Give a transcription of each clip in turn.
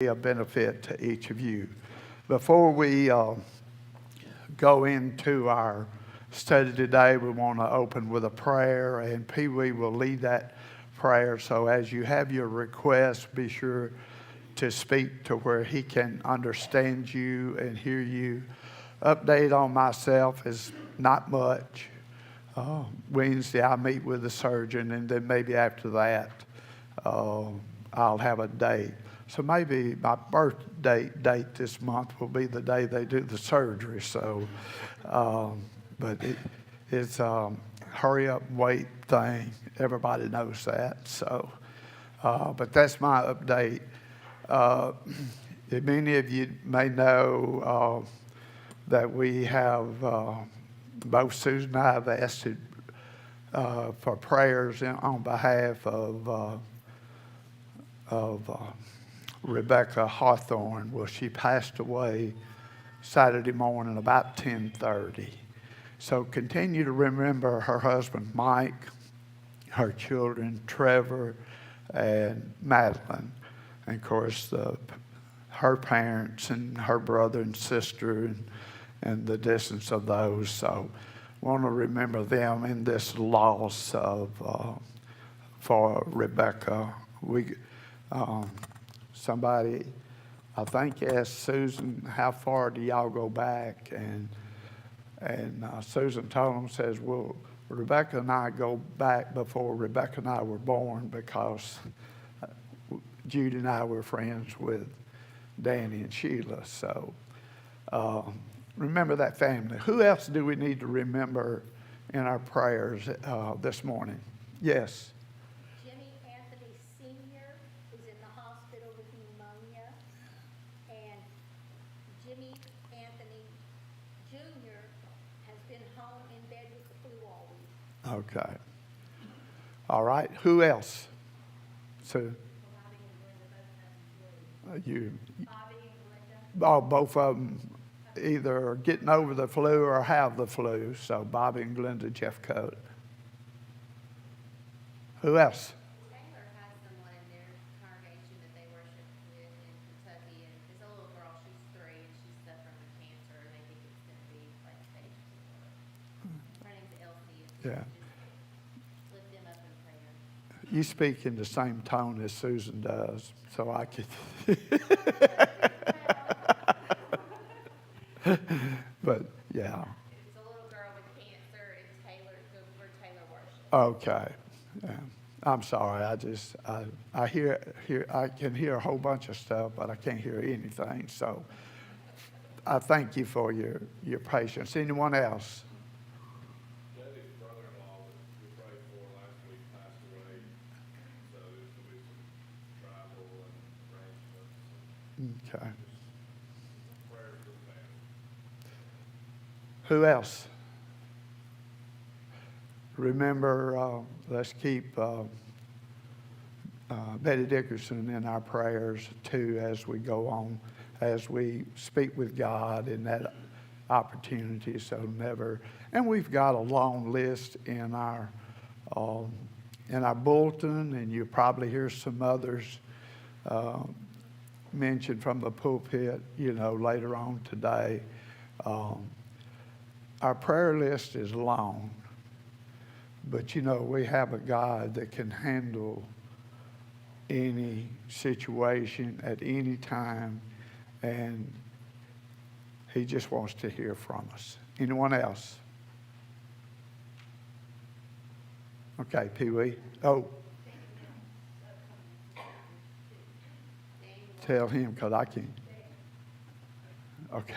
be a benefit to each of you. Before we go into our study today, we want to open with a prayer, and Pee Wee will lead that prayer. So as you have your requests, be sure to speak to where he can understand you and hear you. Update on myself is not much. Wednesday I meet with the surgeon, and then maybe after that I'll have a date. So maybe my birthday date this month will be the day they do the surgery. So, but it's hurry up, wait thing. Everybody knows that. So, but that's my update. Many of you may know that we have both Susan and I have asked for prayers on behalf of Rebecca Hawthorne. Well, she passed away Saturday morning about 10:30. So continue to remember her husband Mike, her children Trevor and Madeline, and of course her parents and her brother and sister and the distance of those. So want to remember them in this loss for Rebecca. Somebody, I think, asked Susan, how far do y'all go back? And Susan told him, says, well, Rebecca and I go back before Rebecca and I were born, because Judy and I were friends with Danny and Sheila. So remember that family. Who else do we need to remember in our prayers this morning? Yes. Okay. All right. Who else? So you. Oh, both of them either getting over the flu or have the flu. So Bobby and Glenda Jeffcoat. Who else? Taylor has someone in their congregation that they worship with in Kentucky, and it's a little girl. She's 3 and she's suffering with cancer, and they think it's going to be like stage 4. Her name's Elsie. Yeah. Lift them up in prayer. You speak in the same tone as Susan does, so I could. But yeah. It's a little girl with cancer, and Taylor, where Taylor worships. Okay. Yeah. I'm sorry. I hear I can hear a whole bunch of stuff, but I can't hear anything. So I thank you for your patience. Anyone else? Debbie's brother-in-law that we prayed for last week passed away, so there's going to be some travel and arrangements. Okay. Prayers for the family. Who else? Remember, let's keep Betty Dickerson in our prayers too as we go on, as we speak with God in that opportunity. So never, and we've got a long list in our bulletin, and you'll probably hear some others mentioned from the pulpit, later on today. Our prayer list is long. But we have a God that can handle any situation at any time, and he just wants to hear from us. Anyone else? Okay, Pee Wee. Oh. Tell him, because I can't. Okay.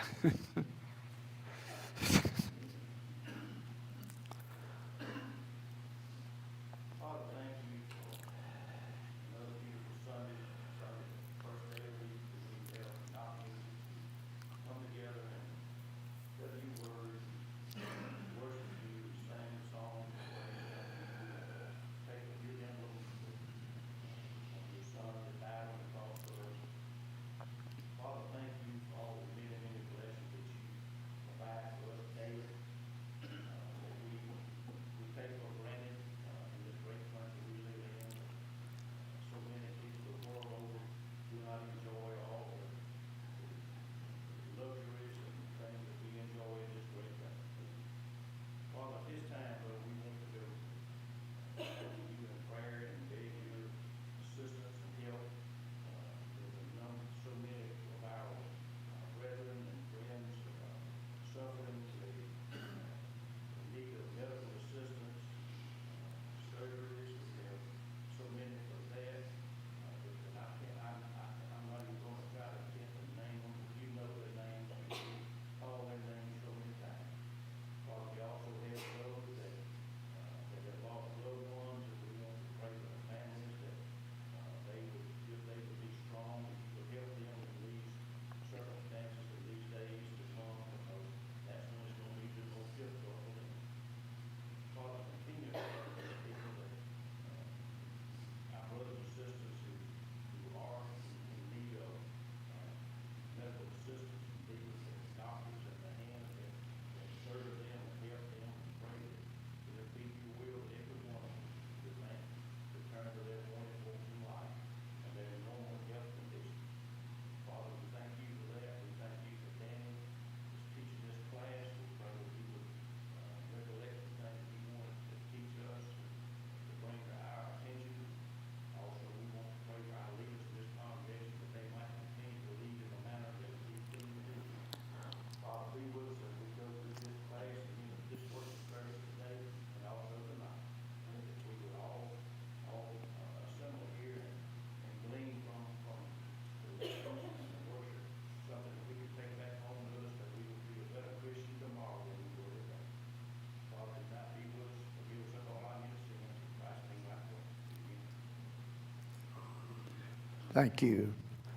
Thank you.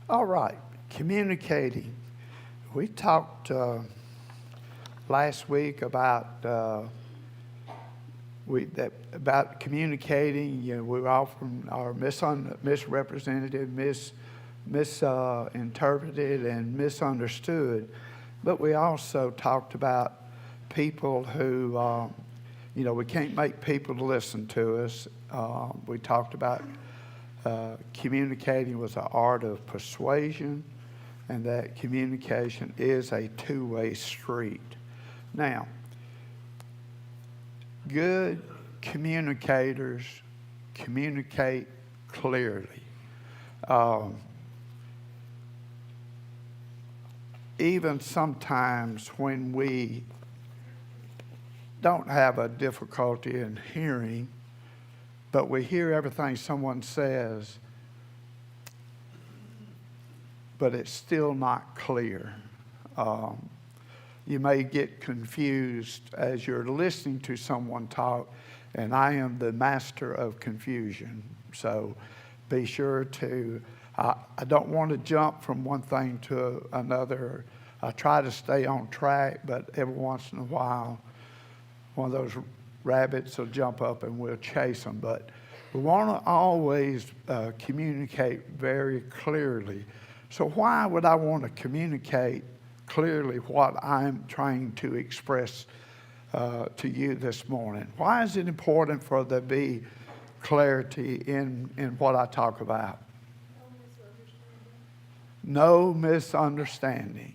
All right, communicating. We talked last week about about communicating. You know, we often are misrepresented, misinterpreted, and misunderstood. But we also talked about people who, you know, we can't make people listen to us. We talked about communicating was an art of persuasion, and that communication is a two-way street. Now, good communicators communicate clearly. Even sometimes when we don't have a difficulty in hearing, but we hear everything someone says, but it's still not clear. You may get confused as you're listening to someone talk, and I am the master of confusion. So be sure to, I don't want to jump from one thing to another. I try to stay on track, but every once in a while, one of those rabbits will jump up and we'll chase them. But we want to always communicate very clearly. So why would I want to communicate clearly what I'm trying to express to you this morning? Why is it important for there to be clarity in what I talk about? No misunderstanding.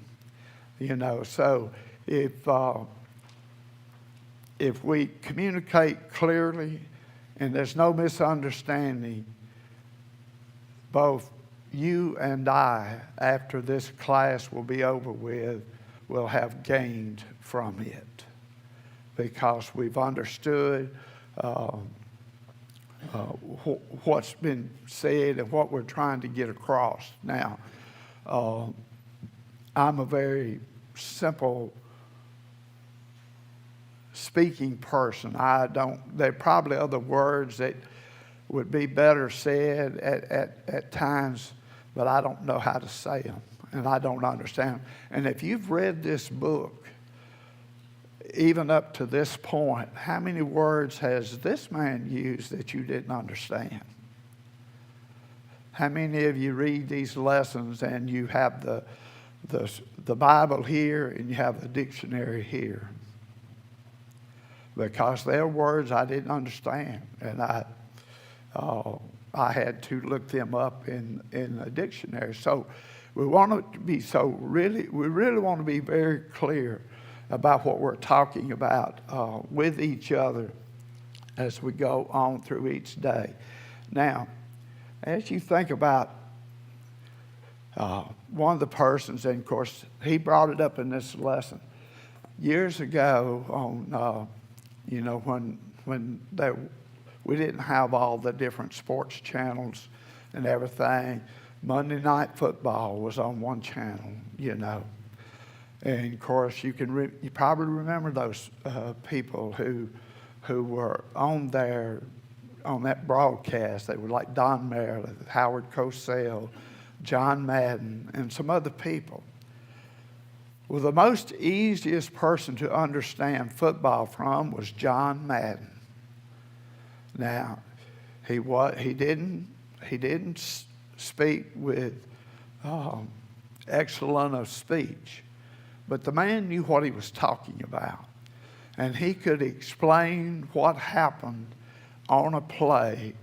You know, so if we communicate clearly and there's no misunderstanding, both you and I, after this class will be over with, will have gained from it because we've understood what's been said and what we're trying to get across. Now, I'm a very simple speaking person. There are probably other words that would be better said at times, but I don't know how to say them, and I don't understand them. And if you've read this book, even up to this point, how many words has this man used that you didn't understand? How many of you read these lessons and you have the Bible here and you have the dictionary here? Because there are words I didn't understand, and I had to look them up in a dictionary. So we want to be we really want to be very clear about what we're talking about with each other as we go on through each day. Now, as you think about one of the persons, and of course he brought it up in this lesson years ago on you know, when we didn't have all the different sports channels and everything. Monday Night Football was on one channel, you know. And of course, you probably remember those people who were on that broadcast. They were like Don Meredith, Howard Cosell, John Madden, and some other people. Well, the most easiest person to understand football from was John Madden. Now, he didn't speak with excellence of speech, but the man knew what he was talking about, and he could explain what happened on a play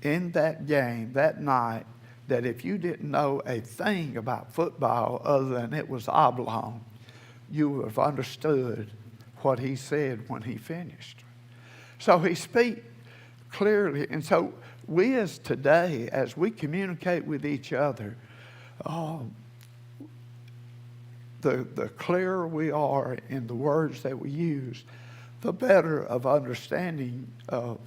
in that game that night, that if you didn't know a thing about football other than it was oblong, you would have understood what he said when he finished. So he speaks clearly. And so we as today, as we communicate with each other, the clearer we are in the words that we use, the better of understanding of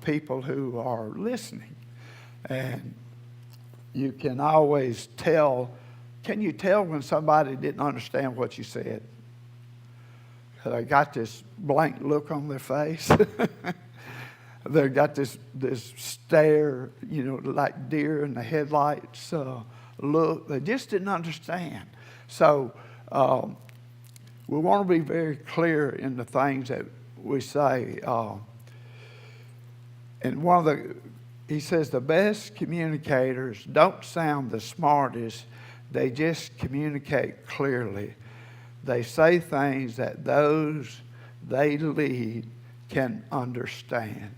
people who are listening. And you can always tell. Can you tell when somebody didn't understand what you said? They got this blank look on their face. they got this stare, you know, like deer in the headlights look. They just didn't understand. So we want to be very clear in the things that we say. And he says the best communicators don't sound the smartest. They just communicate clearly. They say things that those they lead can understand.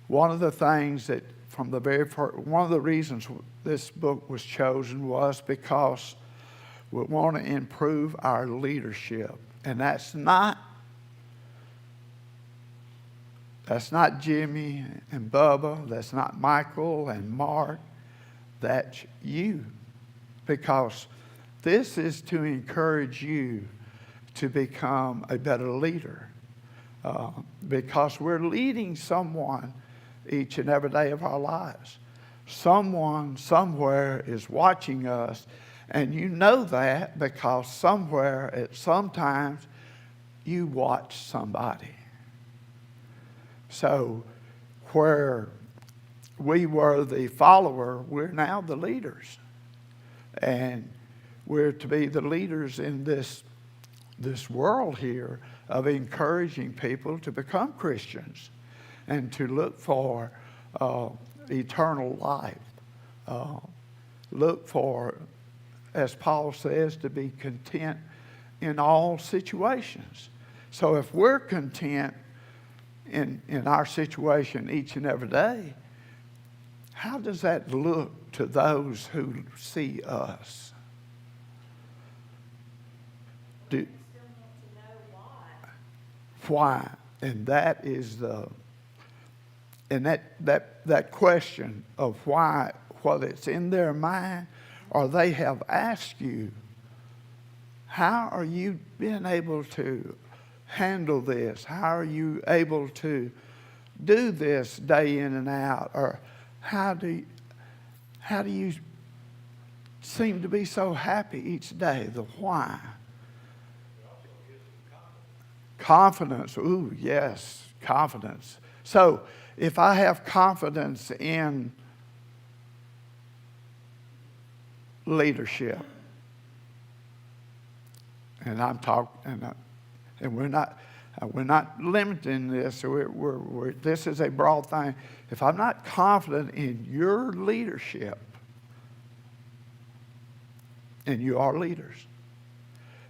One of the things that from the very first, one of the reasons this book was chosen was because we want to improve our leadership. And that's not Jimmy and Bubba. That's not Michael and Mark. That's you. Because this is to encourage you to become a better leader. Because we're leading someone each and every day of our lives. Someone somewhere is watching us, and you know that because somewhere at some times you watch somebody. So where we were the follower, we're now the leaders. And we're to be the leaders in this world here of encouraging people to become Christians and to look for eternal life. Look for, as Paul says, to be content in all situations. So if we're content in our situation each and every day, how does that look to those who see us? Do, Still want to know why. why? And that is that question of why, whether it's in their mind or they have asked you, how are you being able to handle this? How are you able to do this day in and out? Or how do you seem to be so happy each day? The why. Confidence. Ooh, yes, confidence. So if I have confidence in leadership, and I'm talking, and we're not limiting this. This is a broad thing. If I'm not confident in your leadership, and you are leaders,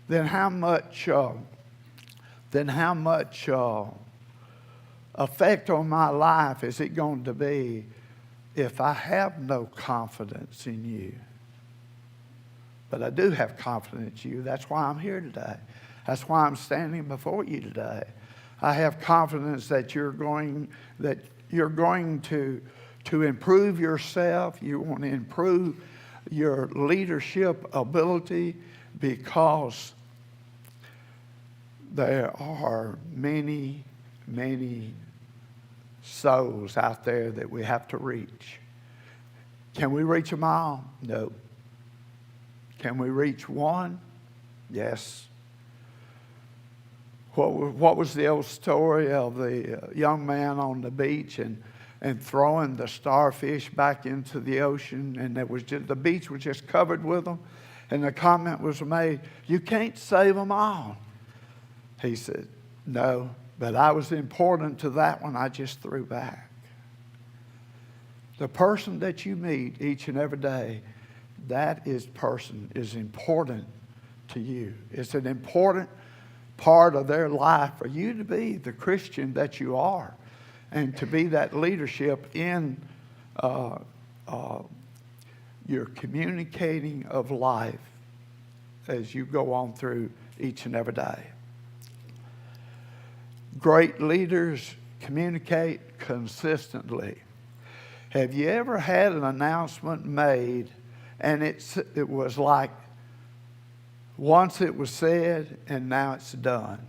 then how much effect on my life is it going to be if I have no confidence in you? But I do have confidence in you. That's why I'm here today. That's why I'm standing before you today. I have confidence that you're going to improve yourself. You want to improve your leadership ability because there are many, many souls out there that we have to reach. Can we reach them all? No. Can we reach one? Yes. What was the old story of the young man on the beach and throwing the starfish back into the ocean, and the beach was just covered with them, and the comment was made, "You can't save them all." He said, "No, but I was important to that one I just threw back." The person that you meet each and every day, that person is important to you. It's an important part of their life for you to be the Christian that you are and to be that leadership in your communicating of life as you go on through each and every day. Great leaders communicate consistently. Have you ever had an announcement made and it was like once it was said and now it's done?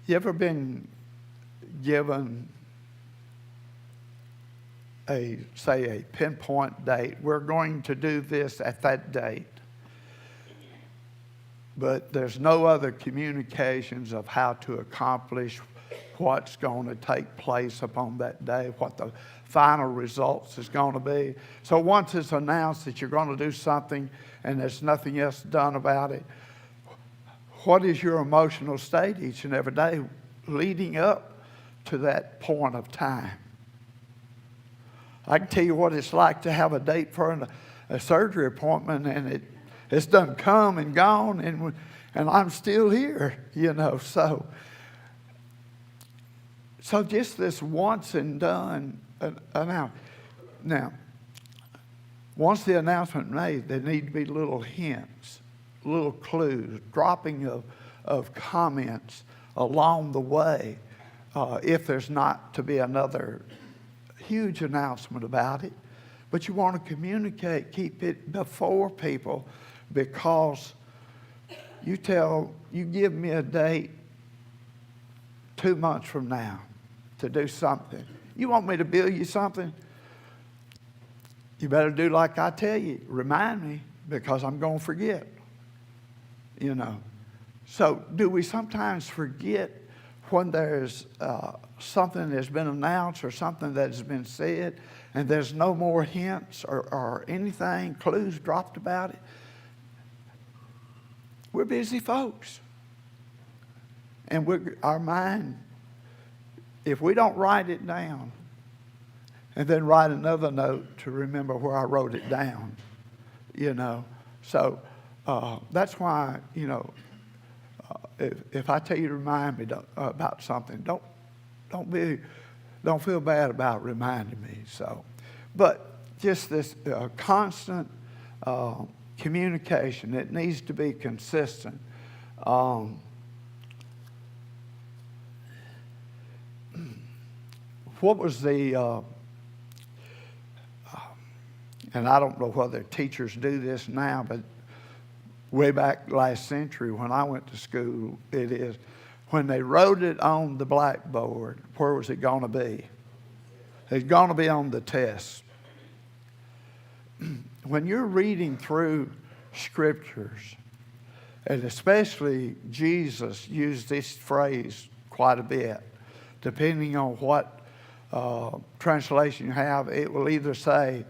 You ever been given a pinpoint date? We're going to do this at that date. but there's no other communications of how to accomplish what's going to take place upon that day, what the final results is going to be. So once it's announced that you're going to do something and there's nothing else done about it, what is your emotional state each and every day leading up to that point of time? I can tell you what it's like to have a date for a surgery appointment, and it's done come and gone, and I'm still here, So just this once and done announcement. Now, once the announcement made, there need to be little hints, little clues, dropping of comments along the way, if there's not to be another huge announcement about it. But you want to communicate, keep it before people, because you give me a date 2 months from now to do something. You want me to bill you something? You better do like I tell you. Remind me, because I'm going to forget. So do we sometimes forget when there's something that's been announced or something that has been said and there's no more hints or anything, clues dropped about it? We're busy folks. And our mind, if we don't write it down and then write another note to remember where I wrote it down, So that's why, if I tell you to remind me about something, don't feel bad about reminding me. So, but just this constant communication, it needs to be consistent. What was the and I don't know whether teachers do this now, but way back last century when I went to school, it is when they wrote it on the blackboard, where was it going to be? It's going to be on the test. When you're reading through scriptures, and especially Jesus used this phrase quite a bit, depending on what translation you have, it will either say,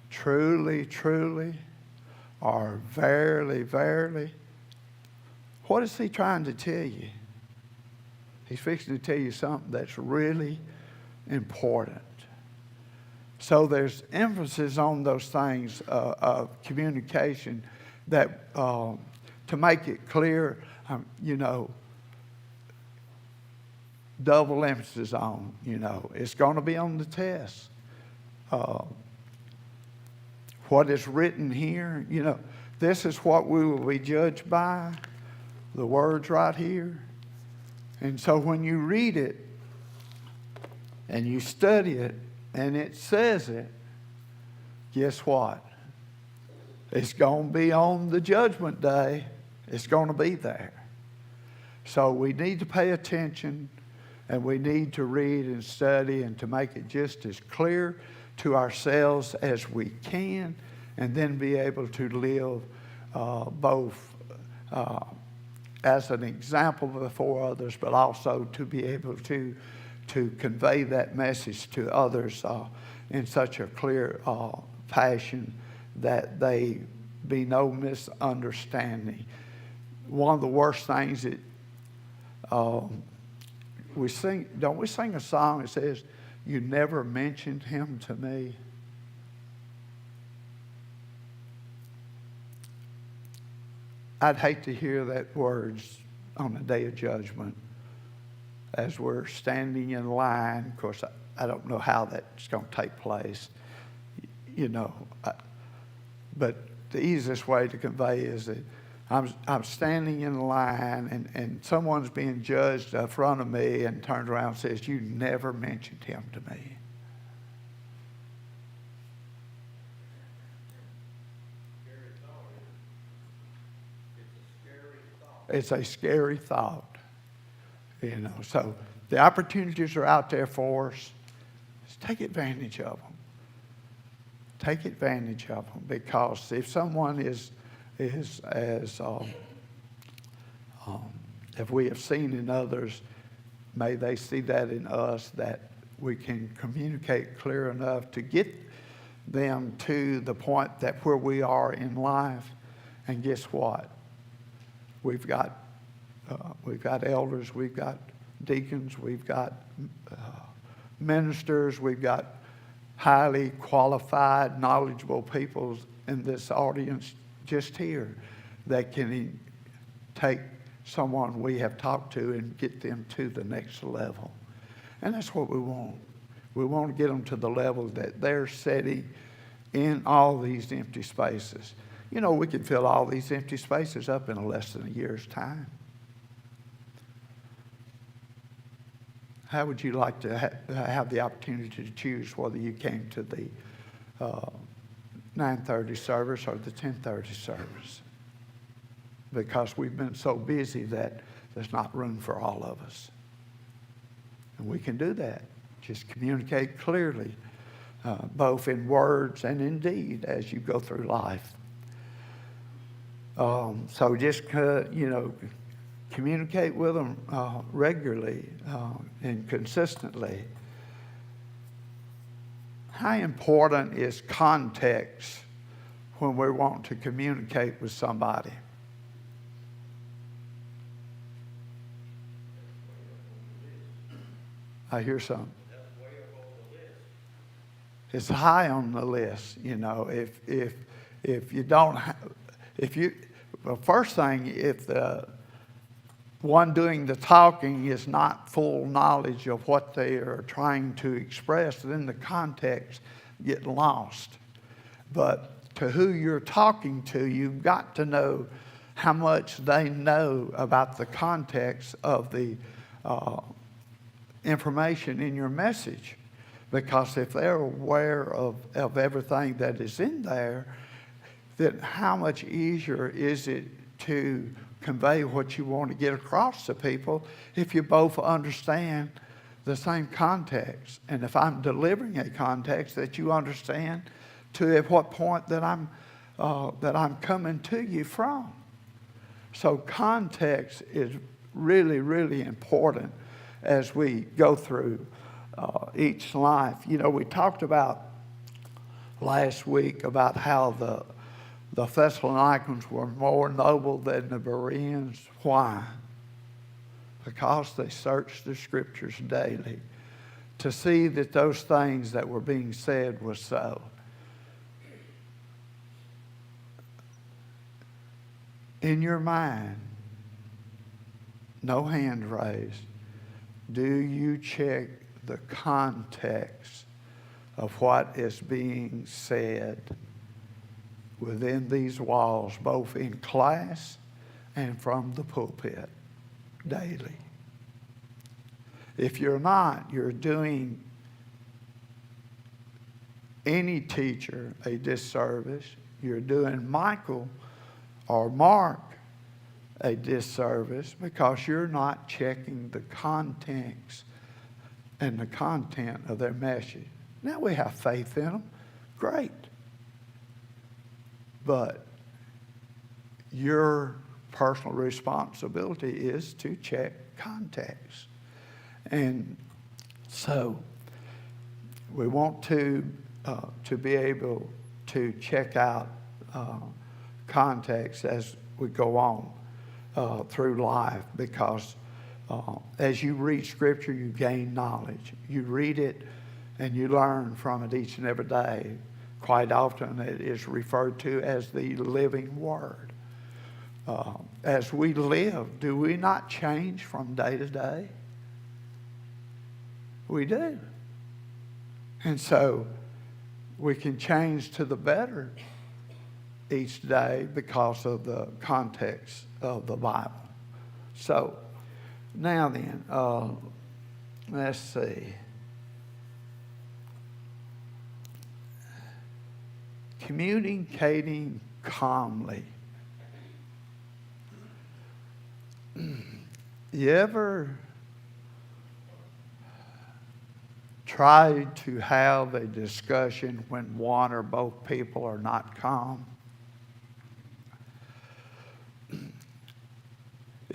truly, truly, or verily, verily. What is he trying to tell you? He's fixing to tell you something that's really important. So there's emphasis on those things of communication that to make it clear, double emphasis on, it's going to be on the test. What is written here, this is what we will be judged by, the words right here. And so when you read it and you study it and it says it, guess what? It's going to be on the judgment day. It's going to be there. So we need to pay attention, and we need to read and study and to make it just as clear to ourselves as we can, and then be able to live both as an example before others, but also to be able to convey that message to others in such a clear fashion that they be no misunderstanding. One of the worst things that we sing, don't we sing a song that says, "You never mentioned him to me"? I'd hate to hear that words on the day of judgment as we're standing in line. Of course, I don't know how that's going to take place, but the easiest way to convey is that I'm standing in line and someone's being judged in front of me and turns around and says, "You never mentioned him to me." It's a scary thought. So the opportunities are out there for us. Just take advantage of them. Take advantage of them, because if someone is as If we have seen in others, may they see that in us, that we can communicate clear enough to get them to the point that where we are in life. And guess what? We've got elders, we've got deacons, we've got ministers, we've got highly qualified, knowledgeable people in this audience just here that can take someone we have talked to and get them to the next level. And that's what we want. We want to get them to the level that they're sitting in all these empty spaces. You know, we can fill all these empty spaces up in less than a year's time. How would you like to have the opportunity to choose whether you came to the 9:30 service or the 10:30 service? Because we've been so busy that there's not room for all of us. And we can do that. Just communicate clearly, both in words and in deed as you go through life. So just, communicate with them regularly and consistently. How important is context when we want to communicate with somebody? I hear some. It's high on the list. If you don't, well, first thing, if the one doing the talking is not full knowledge of what they are trying to express, then the context get lost. But to who you're talking to, you've got to know how much they know about the context of the information in your message. Because if they're aware of everything that is in there, then how much easier is it to convey what you want to get across to people if you both understand the same context? And if I'm delivering a context that you understand to at what point that I'm coming to you from. So context is really, really important as we go through each life. We talked about last week about how the Thessalonians were more noble than the Bereans. Why? Because they searched the scriptures daily to see that those things that were being said were so. In your mind, no hand raised, do you check the context of what is being said within these walls, both in class and from the pulpit daily? If you're not, you're doing any teacher a disservice. You're doing Michael or Mark a disservice because you're not checking the context and the content of their message. Now we have faith in them. Great. But your personal responsibility is to check context. And so we want to be able to check out context as we go on through life, because as you read Scripture, you gain knowledge. You read it and you learn from it each and every day. Quite often it is referred to as the living Word. As we live, do we not change from day to day? We do. And so we can change to the better each day because of the context of the Bible. So now then, let's see. Communicating calmly. You ever tried to have a discussion when one or both people are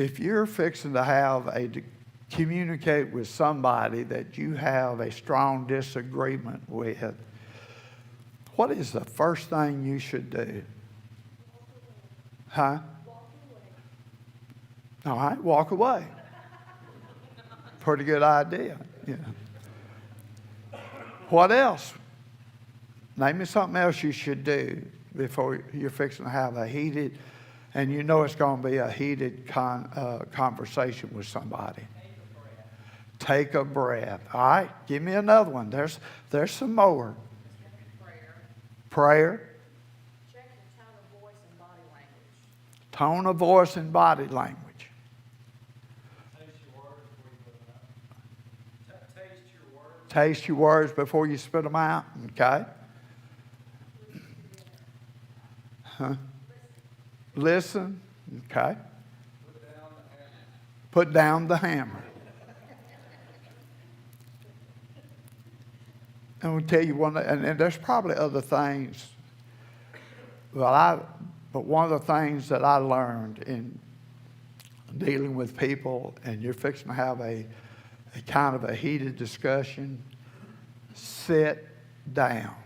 if you're fixing to communicate with somebody that you have a strong disagreement with, what is the first thing you should do? Huh? All right, walk away. Pretty good idea. Yeah. What else? Name me something else you should do before you're fixing to have a heated, and you know it's going to be a heated conversation with somebody. Take a breath. All right, give me another one. There's some more. Prayer. Check your tone of voice and body language. Tone of voice and body language. Taste your words before you spit them out. Okay. Huh? Listen. Okay. Put down the hammer. And we'll tell you one, and there's probably other things. But one of the things that I learned in dealing with people, and you're fixing to have a kind of a heated discussion, sit down.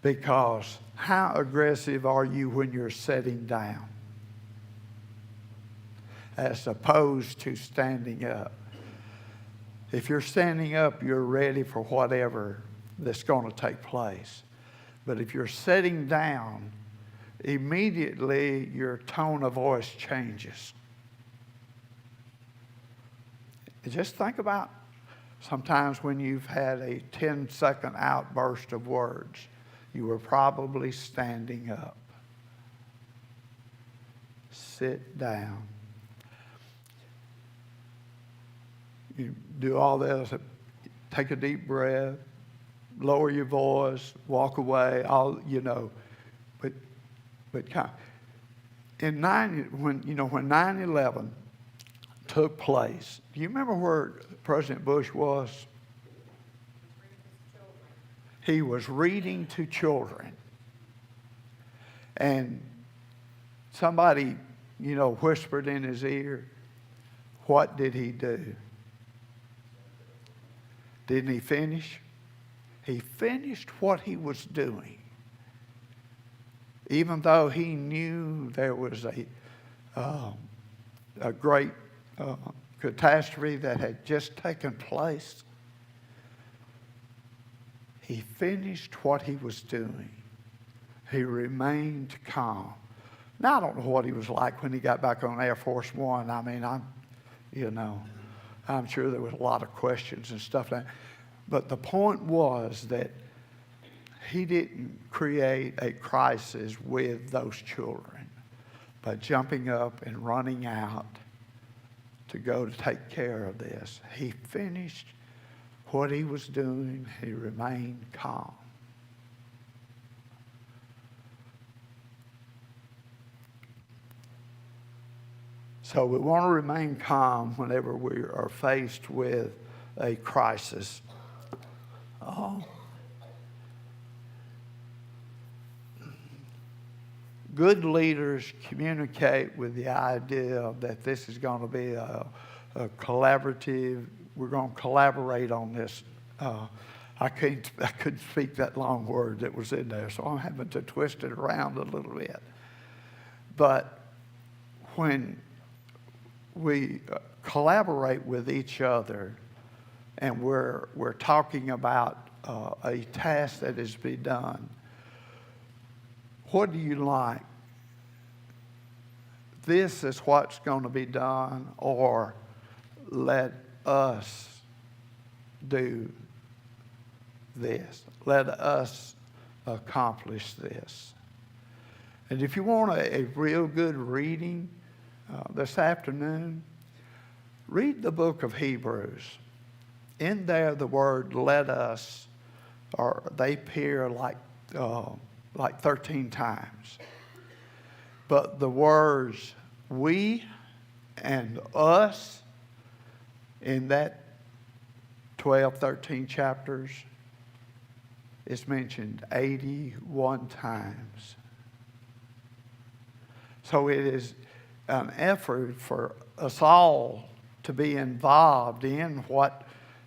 Because how aggressive are you when you're sitting down as opposed to standing up? If you're standing up, you're ready for whatever that's going to take place. But if you're sitting down, immediately your tone of voice changes. Just think about sometimes when you've had a 10-second outburst of words, you were probably standing up. Sit down. You do all this, take a deep breath, lower your voice, walk away, but when 9/11 took place, do you remember where President Bush was? He was reading to children. And somebody, whispered in his ear. What did he do? Didn't he finish? He finished what he was doing. Even though he knew there was a great catastrophe that had just taken place, he finished what he was doing. He remained calm. Now, I don't know what he was like when he got back on Air Force One. I mean, I'm sure there was a lot of questions and stuff like that. But the point was that he didn't create a crisis with those children by jumping up and running out to go to take care of this. He finished what he was doing. He remained calm. So we want to remain calm whenever we are faced with a crisis. Good leaders communicate with the idea that this is going to be a collaborative. We're going to collaborate on this. I couldn't speak that long word that was in there, so I'm having to twist it around a little bit. But when we collaborate with each other, and we're talking about a task that is to be done, what do you like? This is what's going to be done, or let us do this. Let us accomplish this. And if you want a real good reading this afternoon, read the book of Hebrews. In there, the word "let us," they appear like 13 times. But the words "we" and "us" in that 12, 13 chapters is mentioned 81 times. So it is an effort for us all to be involved in what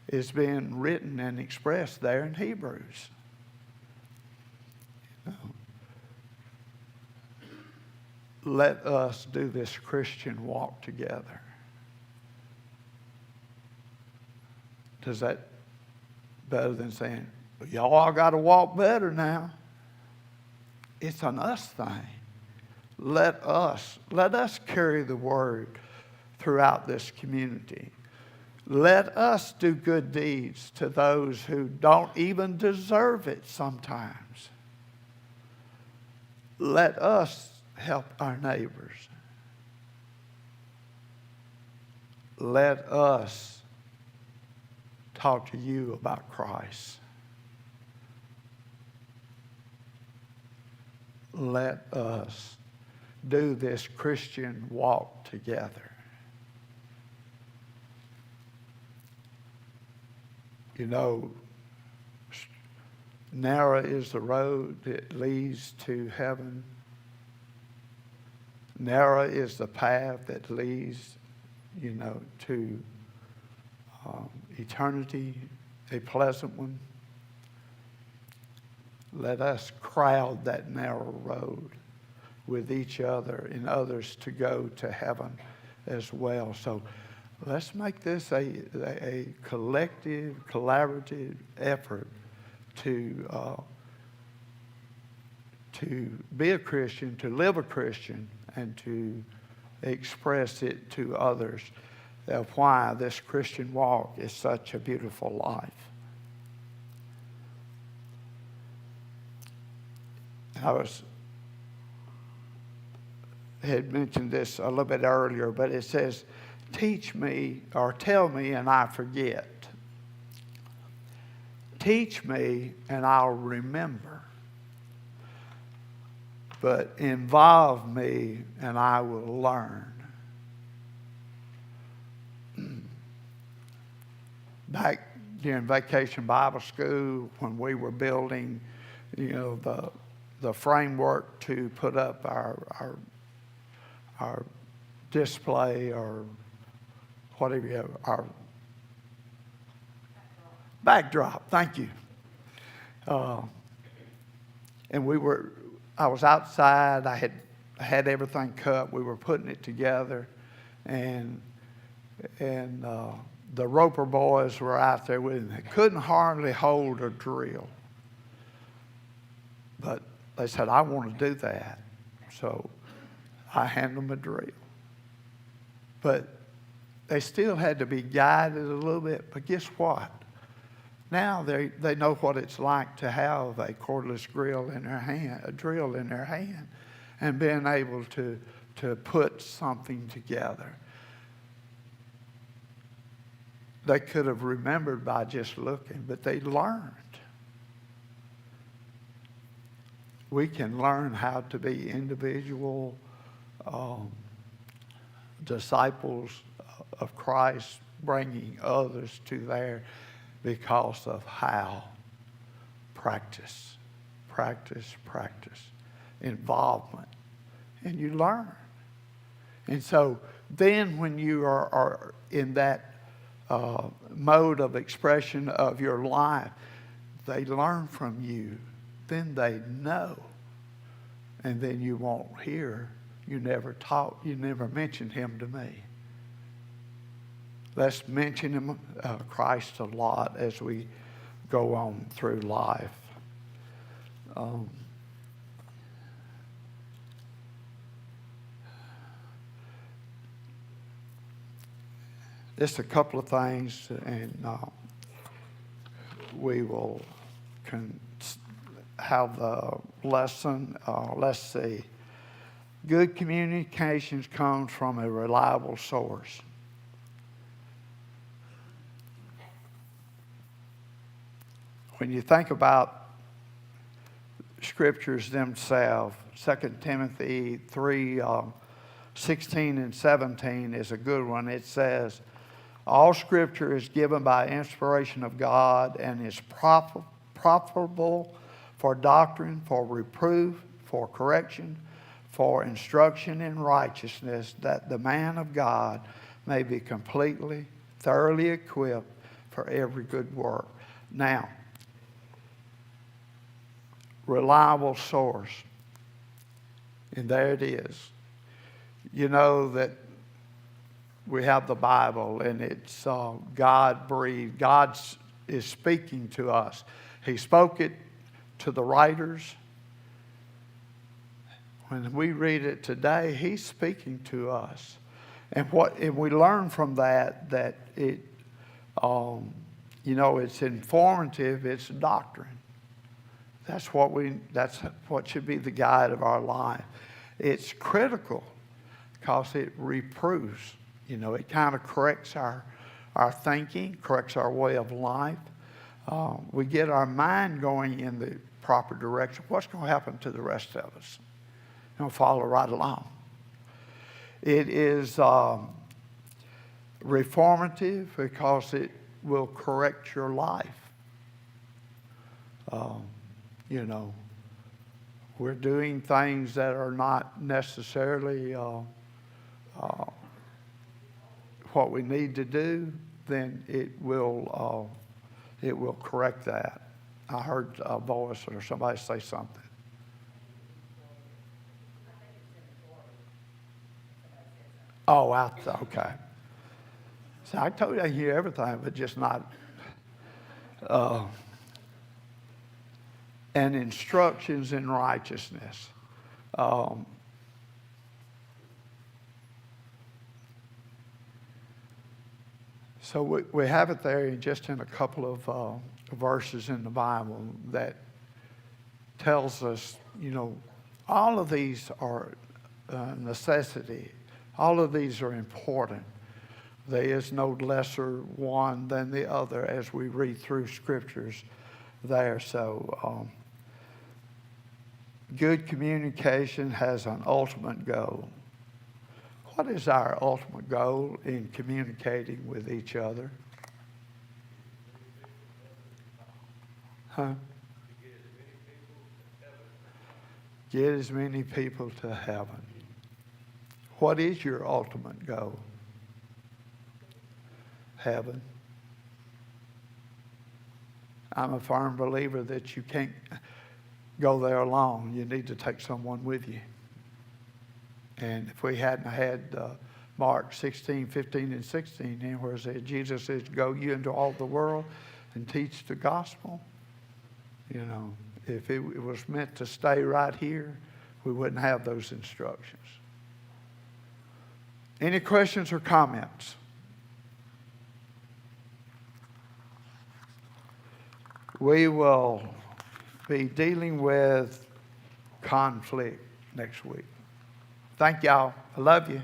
is being written and expressed there in Hebrews. Let us do this Christian walk together. Does that better than saying, y'all got to walk better now? It's an us thing. Let us carry the word throughout this community. Let us do good deeds to those who don't even deserve it sometimes. Let us help our neighbors. Let us talk to you about Christ. Let us do this Christian walk together. You know, narrow is the road that leads to heaven. Narrow is the path that leads, to eternity, a pleasant one. Let us crowd that narrow road with each other and others to go to heaven as well. So let's make this a collective, collaborative effort to be a Christian, to live a Christian, and to express it to others of why this Christian walk is such a beautiful life. I had mentioned this a little bit earlier, but it says, teach me or tell me and I forget. Teach me and I'll remember. But involve me and I will learn. Back during Vacation Bible School, when we were building, the framework to put up our display or whatever you have, our backdrop. Thank you. And I was outside. I had everything cut. We were putting it together, and the Roper boys were out there with me. They couldn't hardly hold a drill, but they said, I want to do that. So I handed them a drill. But they still had to be guided a little bit. But guess what? Now they know what it's like to have a cordless drill in their hand, and being able to put something together. They could have remembered by just looking, but they learned. We can learn how to be individual disciples of Christ, bringing others to there because of how practice, involvement, and you learn. And so then when you are in that mode of expression of your life, they learn from you. Then they know. And then you won't hear, you never mentioned him to me. Let's mention him, Christ, a lot as we go on through life. Just a couple of things, and we will have the lesson. Let's see. Good communications comes from a reliable source. When you think about scriptures themselves, 2 Timothy 3, 16 and 17 is a good one. It says, all scripture is given by inspiration of God and is profitable for doctrine, for reproof, for correction, for instruction in righteousness, that the man of God may be completely, thoroughly equipped for every good work. Now, reliable source. And there it is. You know that we have the Bible, and it's God-breathed. God is speaking to us. He spoke it to the writers. When we read it today, He's speaking to us. And we learn from that it, it's informative, it's doctrine. That's what should be the guide of our life. It's critical because it reproves. It kind of corrects our thinking, corrects our way of life. We get our mind going in the proper direction. What's going to happen to the rest of us? It'll follow right along. It is reformative because it will correct your life. We're doing things that are not necessarily what we need to do, then it will correct that. I heard a voice or somebody say something. Oh, okay. So I told you I hear everything, but just not. And instructions in righteousness. So we have it there just in a couple of verses in the Bible that tells us, all of these are necessity. All of these are important. There is no lesser one than the other as we read through scriptures there. So good communication has an ultimate goal. What is our ultimate goal in communicating with each other? Get as many people to heaven. What is your ultimate goal? Heaven. I'm a firm believer that you can't go there alone. You need to take someone with you. And if we hadn't had Mark 16, 15, and 16 in where it said, Jesus says, go you into all the world and teach the gospel. If it was meant to stay right here, we wouldn't have those instructions. Any questions or comments? We will be dealing with conflict next week. Thank y'all. I love you.